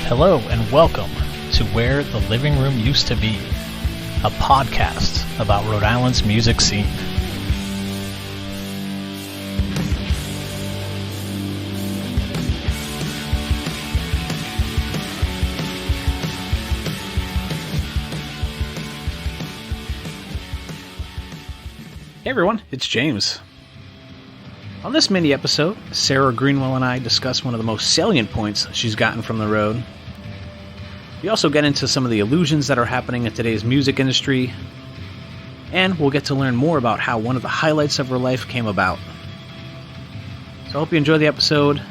Hello and welcome to Where the Living Room Used to Be, a podcast about Rhode Island's music scene. Hey everyone, it's James. On this mini episode, Sarah Greenwell and I discuss one of the most salient points she's gotten from the road. We also get into some of the illusions that are happening in today's music industry, and we'll get to learn more about how one of the highlights of her life came about. So I hope you enjoy the episode.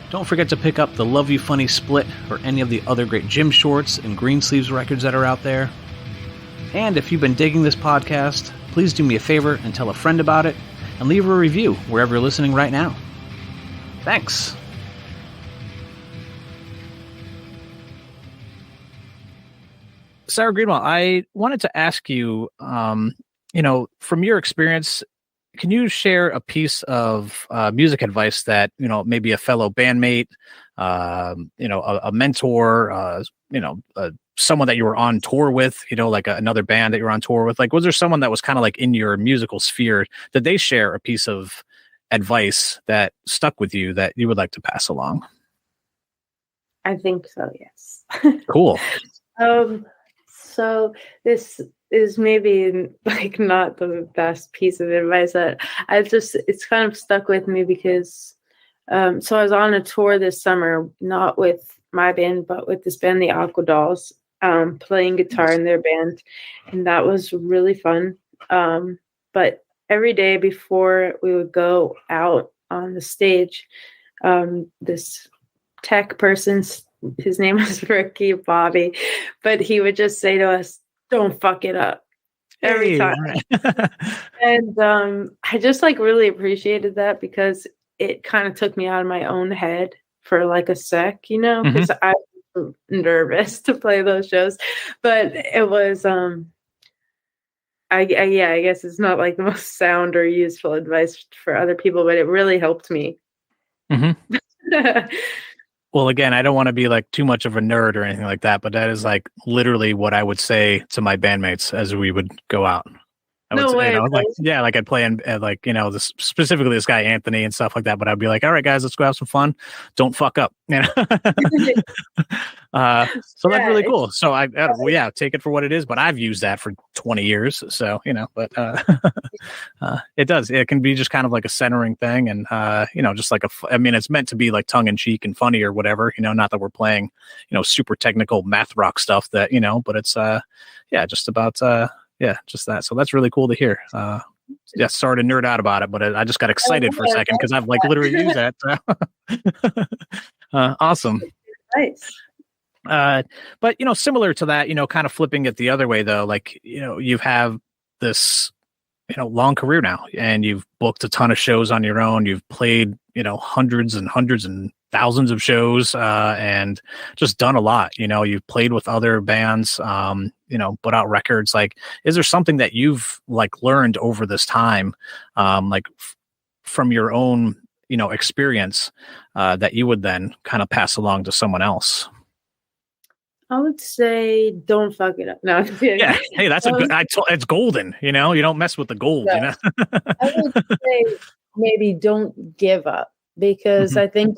Don't forget to pick up the Love You Funny split or any of the other great Gymshorts and Greensleeves records that are out there. And if you've been digging this podcast, please do me a favor and tell a friend about it, and leave a review wherever you're listening right now. Thanks. Sarah Greenwell, I wanted to ask you, from your experience, can you share a piece of music advice that, maybe a fellow bandmate, a mentor, someone that you were on tour with, like another band that you were on tour with, like, was there someone that was kind of like in your musical sphere? Did they share a piece of advice that stuck with you that you would like to pass along? I think so, yes. Cool. So this is maybe like not the best piece of advice that it's kind of stuck with me because, so I was on a tour this summer, not with my band, but with this band, the Aqua Dolls, playing guitar in their band. And that was really fun. But every day before we would go out on the stage, this tech person, his name was Ricky Bobby, but he would just say to us, "Don't fuck it up," every time. And I just really appreciated that because it kind of took me out of my own head for like a sec, because I was nervous to play those shows. But it was, I guess it's not like the most sound or useful advice for other people, but it really helped me. Mm-hmm. Well, again, I don't want to be like too much of a nerd or anything like that, but that is like literally what I would say to my bandmates as we would go out. I would say, I'd play in specifically this guy Anthony and stuff like that. But I'd be like, "All right, guys, let's go have some fun. Don't fuck up." So that's really cool. So take it for what it is. But I've used that for 20 years, so But it does. It can be just kind of like a centering thing, and just like it's meant to be like tongue in cheek and funny or whatever. Not that we're playing super technical math rock stuff that but it's just about just that. So that's really cool to hear. Sorry to nerd out about it, but I just got excited for a second because I've literally used that. Awesome. Nice. But similar to that, kind of flipping it the other way though, you have this, long career now, and you've booked a ton of shows on your own. You've played, hundreds and thousands of shows, and just done a lot. You've played with other bands, put out records. Is there something that you've learned over this time, from your own, experience, that you would then kind of pass along to someone else? I would say don't fuck it up. No, I'm kidding. Yeah. Hey, that's it's golden. You don't mess with the gold. Yeah. I would say maybe don't give up, because I think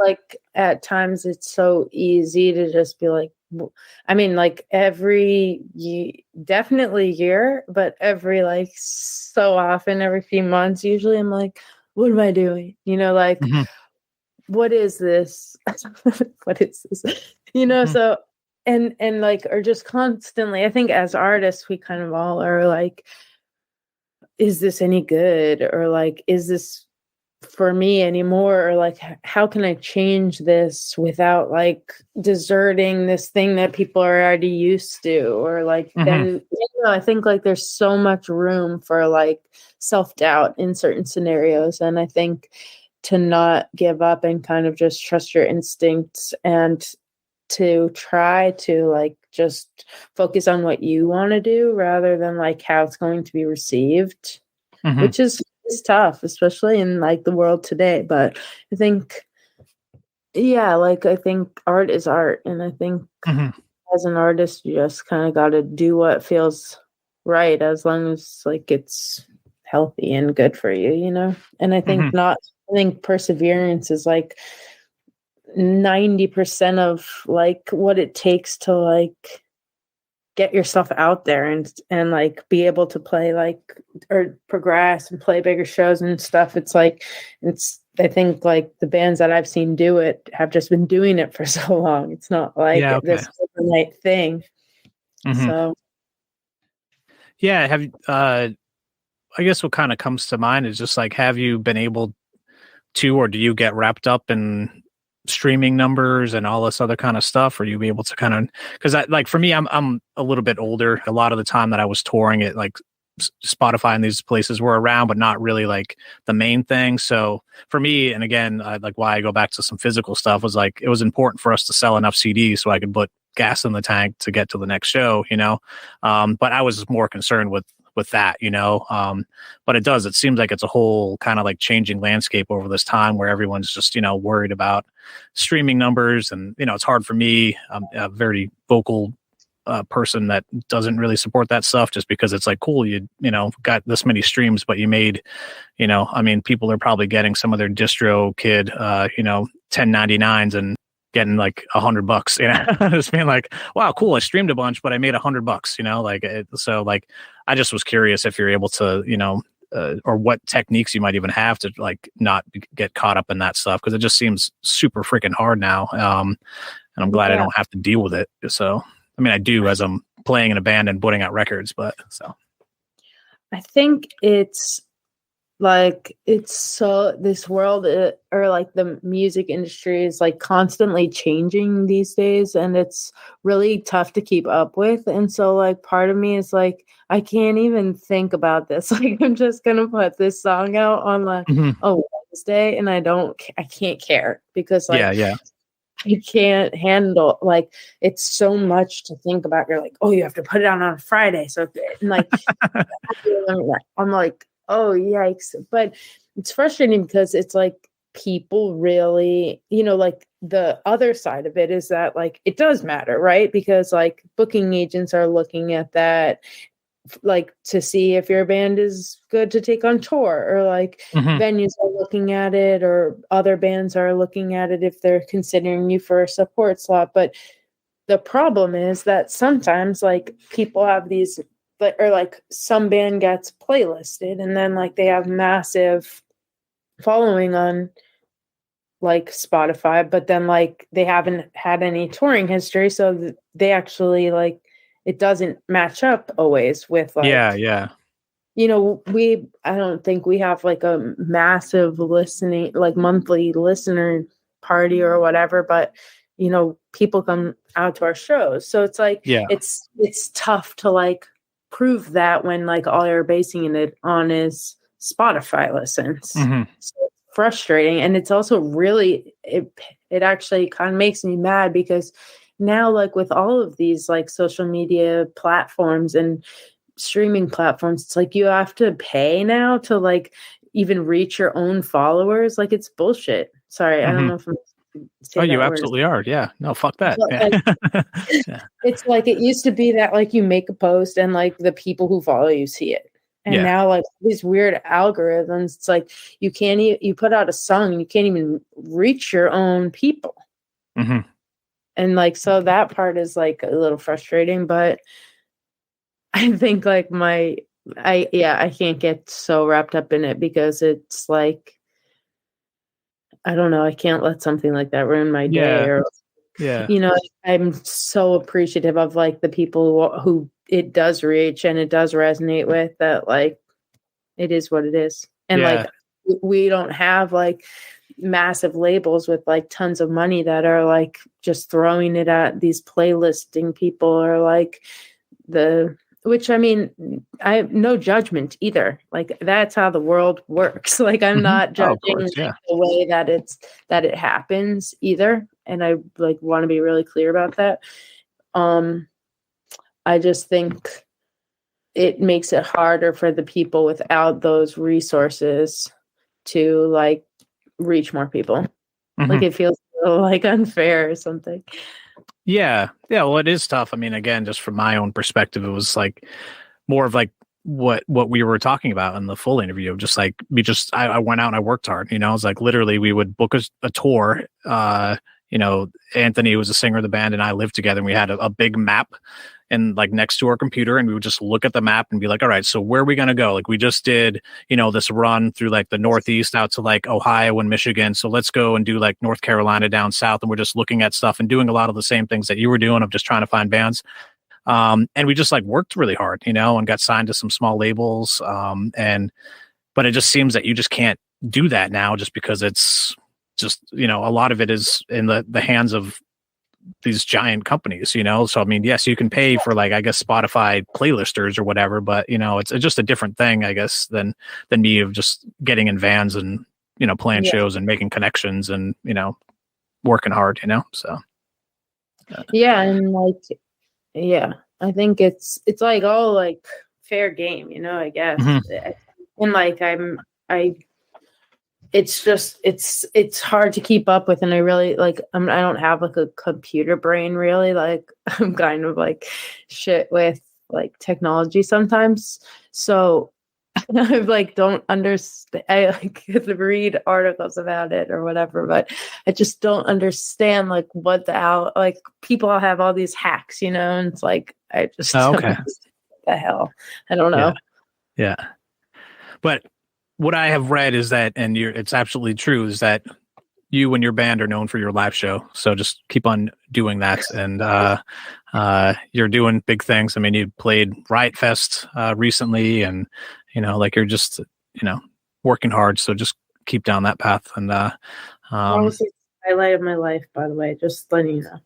at times it's so easy to just be every year, but every so often, every few months, usually I'm like, what am I doing? What is this? What is this? So. And or just constantly, I think as artists, we kind of all are is this any good? Or is this for me anymore? Or how can I change this without deserting this thing that people are already used to? Or then, I think there's so much room for self-doubt in certain scenarios. And I think to not give up and kind of just trust your instincts and to try to just focus on what you want to do rather than how it's going to be received, which is tough, especially in the world today. But I think Yeah, like I think art is art, and I think Hmm. as an artist, you just kind of got to do what feels right, as long as like it's healthy and good for you, you know. And Hmm. I think perseverance is like 90% of like what it takes to like get yourself out there and like be able to play like or progress and play bigger shows and stuff. It's like it's I think like the bands that I've seen do it have just been doing it for so long. It's not like Yeah. Okay. this overnight thing. Hmm. So Yeah. I guess what kind of comes to mind is just like, have you been able to, or do you get wrapped up in streaming numbers and all this other kind of stuff? Or you be able to kind of, because I like for me, I'm a little bit older. A lot of the time that I was touring it, like Spotify and these places were around, but not really like the main thing. So for me, and again, like why I go back to some physical stuff was like it was important for us to sell enough CDs so I could put gas in the tank to get to the next show, you know. But I was more concerned with that, you know. But it seems like it's a whole kind of like changing landscape over this time where everyone's just, you know, worried about streaming numbers. And, you know, it's hard for me. I'm a very vocal person that doesn't really support that stuff just because it's like, cool, you know, got this many streams, but you made, you know, I mean, people are probably getting some of their distro kid, you know, 1099s and getting like $100, you know, just being like, wow, cool. I streamed a bunch, but I made $100, you know, like, so like, I just was curious if you're able to, you know, or what techniques you might even have to like not get caught up in that stuff. Cause it just seems super freaking hard now. And I'm glad I yeah, don't have to deal with it. So, I mean, I do as I'm playing in a band and putting out records, but so. I think it's like it's so this world or like the music industry is like constantly changing these days, and it's really tough to keep up with. And so like part of me is like I can't even think about this. Like I'm just gonna put this song out on like Mhm. a Wednesday, and I can't care because Yeah, like yeah. you can't handle like it's so much to think about. You're like, oh, you have to put it on a Friday, so and like I'm like, oh, yikes. But it's frustrating because it's like people really, you know, like the other side of it is that like it does matter, right? Because like booking agents are looking at that like to see if your band is good to take on tour, or like Mhm. venues are looking at it, or other bands are looking at it if they're considering you for a support slot. But the problem is that sometimes like people have these or like some band gets playlisted and then like they have massive following on like Spotify, but then like they haven't had any touring history, so they actually like it doesn't match up always with Yeah, like, yeah. you know, I don't think we have like a massive listening like monthly listener party or whatever, but you know, people come out to our shows. So it's like Yeah. it's tough to like prove that when like all you're basing it on is Spotify listens. Mhm. So it's frustrating, and it's also really it actually kind of makes me mad because now like with all of these like social media platforms and streaming platforms, it's like you have to pay now to like even reach your own followers. Like it's bullshit. Sorry, I don't Mhm. know if I'm Oh, say you that word. absolutely are. Yeah. No, fuck that. But Yeah. like Yeah. it's like it used to be that like you make a post and like the people who follow you see it. And Yeah. now like these weird algorithms, it's like you can't you put out a song and you can't even reach your own people. Mhm. And like so that part is like a little frustrating, but I think like I can't get so wrapped up in it because it's like I don't know, I can't let something like that ruin my day, Yeah. or Yeah. you know, I'm so appreciative of like the people who it does reach and it does resonate with, that like it is what it is. And like Yeah. we don't have like massive labels with like tons of money that are like just throwing it at these playlisting people, or like the which I mean, I have no judgment either. Like that's how the world works. Like I'm Mhm. not Oh, of judging course. like Yeah. the way that it happens either. And I like want to be really clear about that. Um I just think it makes it harder for the people without those resources to like reach more people. Like Mhm. it feels little like unfair or something. Yeah. Yeah. Well, it is tough. I mean, again, just from my own perspective, it was like more of like what we were talking about in the full interview. Just like I went out and I worked hard. You know, it's like literally we would book a tour. You know, Anthony was a singer of the band, and I lived together. And we had a big map and like next to our computer, and we would just look at the map and be like, all right, so where are we going to go? Like we just did, you know, this run through like the Northeast out to like Ohio and Michigan. So let's go and do like North Carolina down south. And we're just looking at stuff and doing a lot of the same things that you were doing of just trying to find bands. And we just like worked really hard, you know, and got signed to some small labels. But it just seems that you just can't do that now just because it's just, you know, a lot of it is in the hands of these giant companies, you know? So, I mean, yes, you can pay for like, I guess, Spotify playlisters or whatever, but you know, it's just a different thing, I guess, than me of just getting in vans and, you know, playing shows and making connections and, you know, working hard, you know? So. Yeah. And like, yeah, I think it's like all like fair game, you know, I guess. And like, it's just it's hard to keep up with, and I really like I don't have like a computer brain really, like I'm kind of like shit with like technology sometimes, so I like don't understand. I like read articles about it or whatever, but I just don't understand like what like people have all these hacks, you know, and it's like I just don't understand what the hell, I don't know. Yeah. But what I have read is that, and it's absolutely true, is that you and your band are known for your live show. So just keep on doing that. And you're doing big things. I mean, you played Riot Fest recently, and, you know, like you're just, you know, working hard. So just keep down that path. And honestly, highlight of my life, by the way, just letting you know.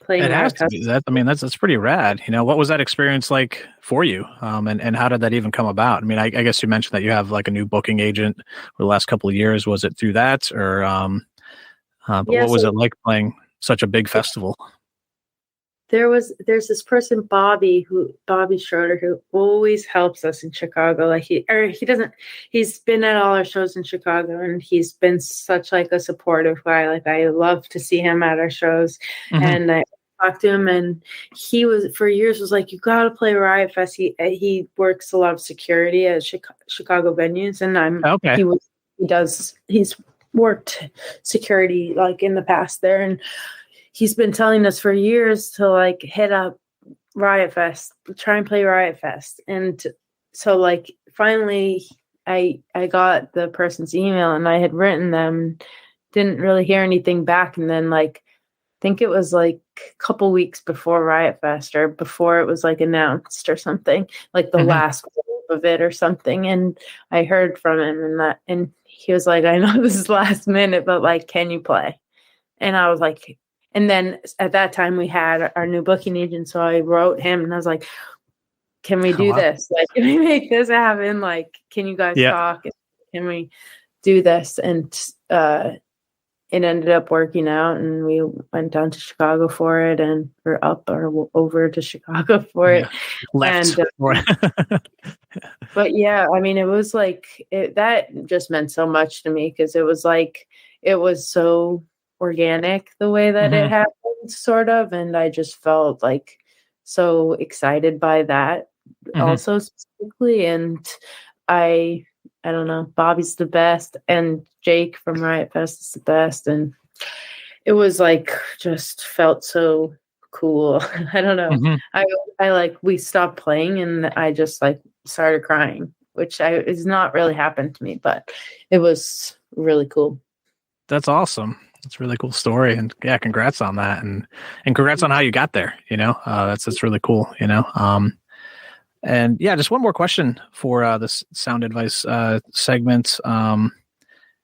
It has to be that. I mean, that's pretty rad. You know, what was that experience like for you? And how did that even come about? I mean, I guess you mentioned that you have like a new booking agent for the last couple of years. Was it through that, or but what was it like playing such a big festival? There's this person, Bobby Schroeder, who always helps us in Chicago. Like he's been at all our shows in Chicago, and he's been such like a supportive guy. Like I love to see him at our shows. And I talked to him, and he was for years was like, you got to play Riot Fest. He works a lot of security at Chicago venues, and he's worked security like in the past there, and he's been telling us for years to like hit up Riot Fest, try and play Riot Fest. And so like finally I got the person's email, and I had written them, didn't really hear anything back. And then like, I think it was like a couple weeks before Riot Fest, or before it was like announced or something, like the last of it or something. And I heard from him, and he was like, I know this is last minute, but like, can you play? And I was like, and then at that time we had our new booking agent. So I wrote him, and I was like, can we do this? Like, can we make this happen? Like, can you guys talk? Can we do this? And it ended up working out, and we went down to Chicago for it, and we're up or over to Chicago for it. Left. But yeah, I mean, it was like, that just meant so much to me, because it was like, it was so organic the way that it happened, sort of, and I just felt like so excited by that also specifically. And I don't know, Bobby's the best, and Jake from Riot Fest is the best, and it was like just felt so cool. I don't know. I like, we stopped playing, and I just like started crying, which is not really happened to me, but it was really cool. That's awesome. It's a really cool story, and yeah, congrats on that, and congrats on how you got there. You know, that's really cool. You know, and yeah, just one more question for this sound advice segment.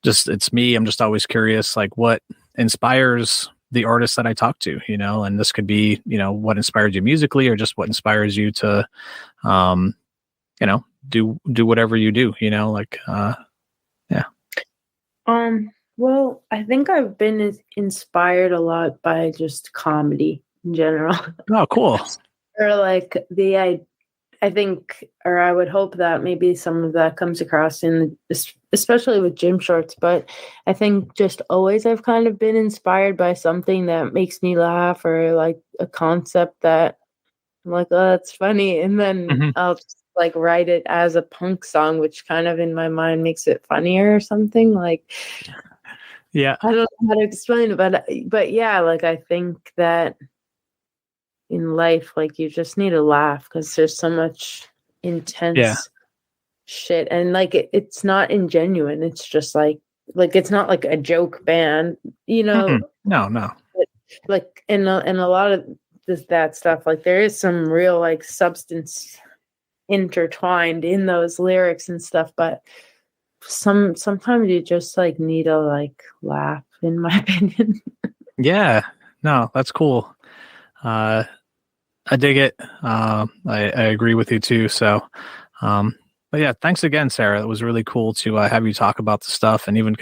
Just it's me. I'm just always curious, like what inspires the artists that I talk to. You know, and this could be, you know, what inspired you musically, or just what inspires you to, you know, do whatever you do. You know, like yeah. Well, I think I've been inspired a lot by just comedy in general. Oh, cool. Or like I think, or I would hope that maybe some of that comes across especially with gym shorts. But I think just always I've kind of been inspired by something that makes me laugh, or like a concept that I'm like, oh, that's funny. And then I'll just like write it as a punk song, which kind of in my mind makes it funnier or something. Like, yeah, I don't know how to explain it, but yeah, like I think that in life, like you just need to laugh because there's so much intense shit, and like it's not ingenuine. It's just like it's not like a joke band, you know. No. But, like in a lot of that stuff, like there is some real like substance intertwined in those lyrics and stuff, but sometimes you just like need to like laugh, in my opinion. Yeah, no, that's cool. I dig it. I agree with you too. So, but yeah, thanks again, Sarah. It was really cool to have you talk about the stuff and even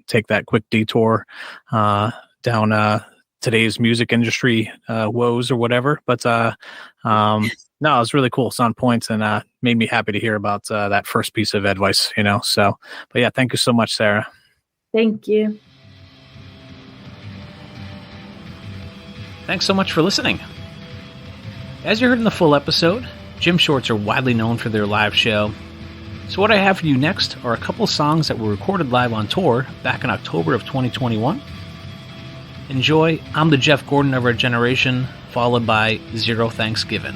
take that quick detour down today's music industry woes or whatever. But no, it was really cool. It's on point and made me happy to hear about that first piece of advice. So, but yeah, thank you so much, Sarah. Thank you. Thanks so much for listening. As you heard in the full episode, Gym Shorts are widely known for their live show. So what I have for you next are a couple songs that were recorded live on tour back in October of 2021. Enjoy I'm the Jeff Gordon of Our Generation, followed by Zero Thanksgiving.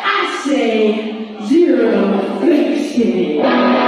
I say zero Thanksgiving.